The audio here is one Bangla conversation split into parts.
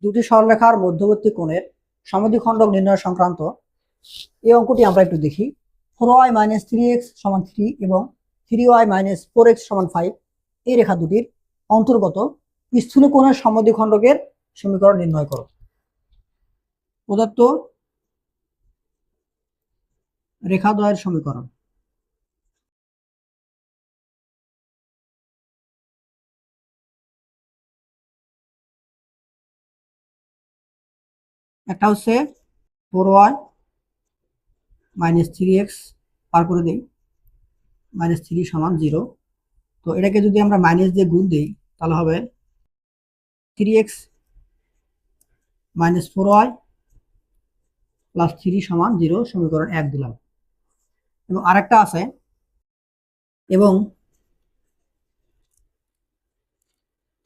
দুটি সরলরেখার মধ্যবর্তী কোণের সমদ্বিখণ্ডক নির্ণয় সংক্রান্ত এই অঙ্কটি আমরা একটু দেখি। 4y - 3x = 3 এবং 3y - 4x = 5 এই রেখা দুটির অন্তর্গত স্থূল কোণের সমদ্বিখণ্ডকের সমীকরণ নির্ণয় করো। প্রদত্ত রেখাদ্বয়ের সমীকরণ। একটা হচ্ছে 4y - 3x পার করে দেই -3 = 0। তো এটাকে যদি আমরা মাইনাস দিয়ে গুণ দিই তাহলে হবে 3x - 4y + 3 = 0, সমীকরণ 1 দিলাম। এবং আরেকটা আছে এবং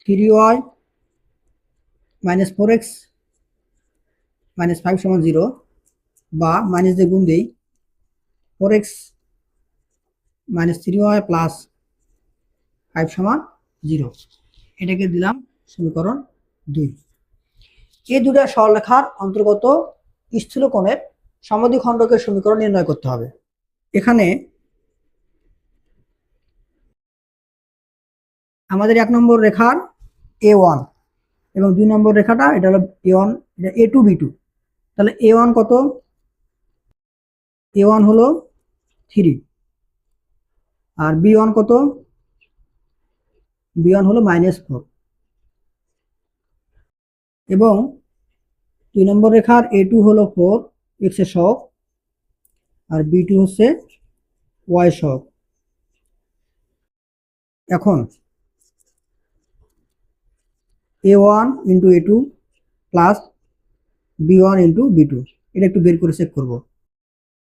3y - 4x - 5 = 0 বা মাইনাস দিয়ে গুণ দিই 4x - 3y + 5 = 0, এটাকে দিলাম সমীকরণ 2। এই দুটো সরলরেখার অন্তর্গত স্থূল কোণের সমদ্বিখণ্ডকের সমীকরণ নির্ণয় করতে হবে। এখানে আমাদের 1 নম্বর রেখার a1 এবং 2 নম্বর রেখাটা এটা হলো a1, এটা a2 b2। তাহলে a1 কত? a1 হলো 3 আর b1 কত? b1 হলো -4 এবং 2 নম্বর রেখার a2 হলো 4 x এর সহগ আর b2 হচ্ছে y সহগ। এখন a1 * a2 plus b1 * b2 এটা একটু বের করে চেক করব।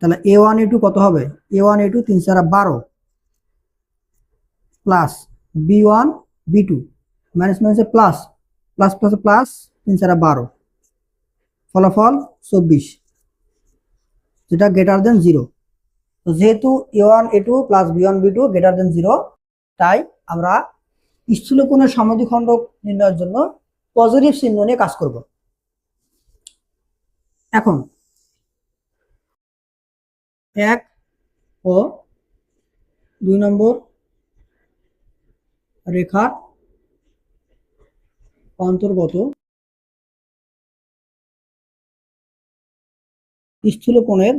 তাহলে a1 a2 কত হবে? a1 a2 3 4 12 plus b1 b2 minus মাইনাসে প্লাস প্লাস প্লাসে প্লাস 3 4 12, ফলাফল 24, যেটা গ্রেটার দেন 0। তো যেহেতু a1 a2 plus b1 b2 greater than 0, তাই আমরা স্থূল কোণের সমদ্বিখণ্ডক নির্ণয়ের জন্য পজিটিভ চিহ্ন নিয়ে কাজ করব। এখন 1 ও 2 নম্বর রেখার অন্তর্গত স্থূল কোণের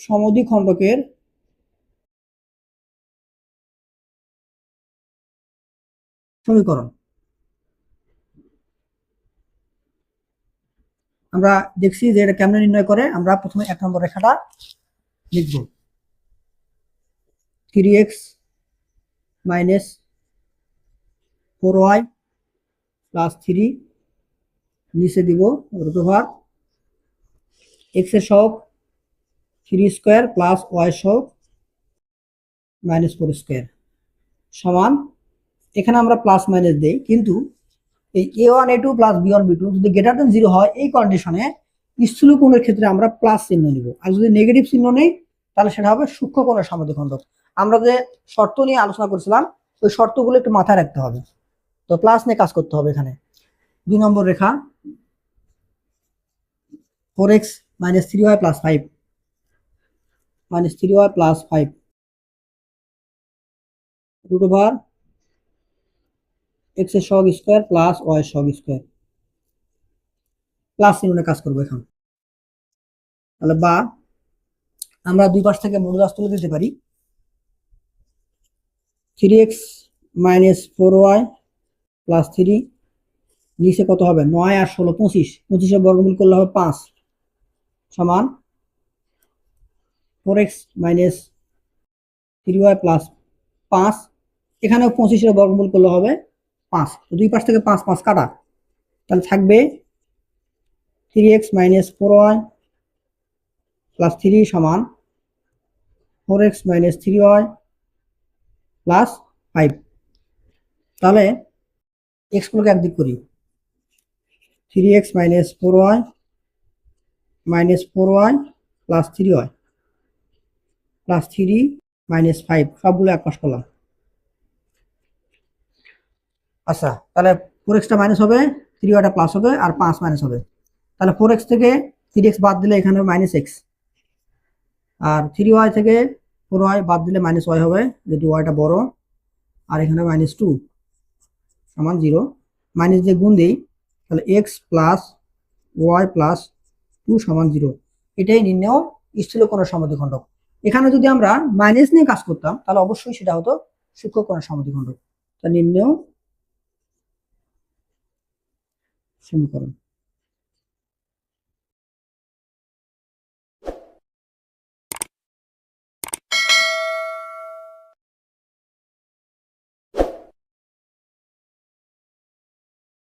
সমদ্বিখণ্ডকের সমীকরণ আমরা দেখছি যে এটা কেমনে নির্ণয় করে। আমরা প্রথমে 1 নম্বর রেখাটা লিখব। 3x - 4y + 3 নিচে দিব √ x এর সহগ 3² প্লাস y সহগ -4² সমান, এখানে আমরা প্লাস মাইনাস দেই, কিন্তু এই a1 a2 plus b1 b2 যদি গ্রেটার দেন 0 হয় এই কন্ডিশনে স্থূল কোণের ক্ষেত্রে আমরা প্লাস চিহ্ন নিব, আর যদি নেগেটিভ চিহ্ন নেই তাহলে সেটা হবে সূক্ষ্ম কোণের সমদ্বিখণ্ডক। আমরা যে শর্ত নিয়ে আলোচনা করছিলাম ওই শর্তগুলো একটু মাথায় রাখতে হবে। তো প্লাস নিয়ে কাজ করতে হবে। এখানে 2 নম্বর রেখা 4x - 3y + 5 -3y + 5 √ x এর সহগ স্কয়ার প্লাস y এর সহগ স্কয়ার, প্লাস চিহ্নে কাজ করব। এখন তাহলে বা আমরা দুই পাশ থেকে মূলরাশ তুলে দিতে পারি। 3x - 4y + 3 নিচে কত হবে? 9 আর 16 25, 25 এর বর্গমূল করলে হবে 5 সমান 4x - 3y + 5, এখানেও 25 এর বর্গমূল করলে হবে 5। দুই পাশ থেকে 5 5 কাটা, তাহলে থাকবে 3x - 4y + 3 সমান 4x - 3y + 5। তাহলে x গুলোকে একদিক করি। 3x - 4y - 4y + 3y + 3 - 5 সবগুলো এক পাশ করলাম। আচ্ছা, তাহলে 4x মাইনাস হবে, 3y প্লাস হবে, আর 5 মাইনাস হবে। তাহলে 4x থেকে 3x বাদ দিলে এখানে মাইনাস x, আর 3y থেকে 4y বাদ দিলে মাইনাস y হবে, যেহেতু ওয়াইটা বড়, আর এখানে মাইনাস 2 সমান 0। মাইনাস দিয়ে গুণ দিই, তাহলে x প্লাস ওয়াই প্লাস 2 সমান 0। এটাই নির্ণেয় স্থূল কোণের সমদ্বিখণ্ডক। এখানে যদি আমরা মাইনাস নিয়ে কাজ করতাম তাহলে অবশ্যই সেটা হতো সূক্ষ্ম কোণের সমদ্বিখণ্ডক। তা নির্ণেয় সমীকরণ।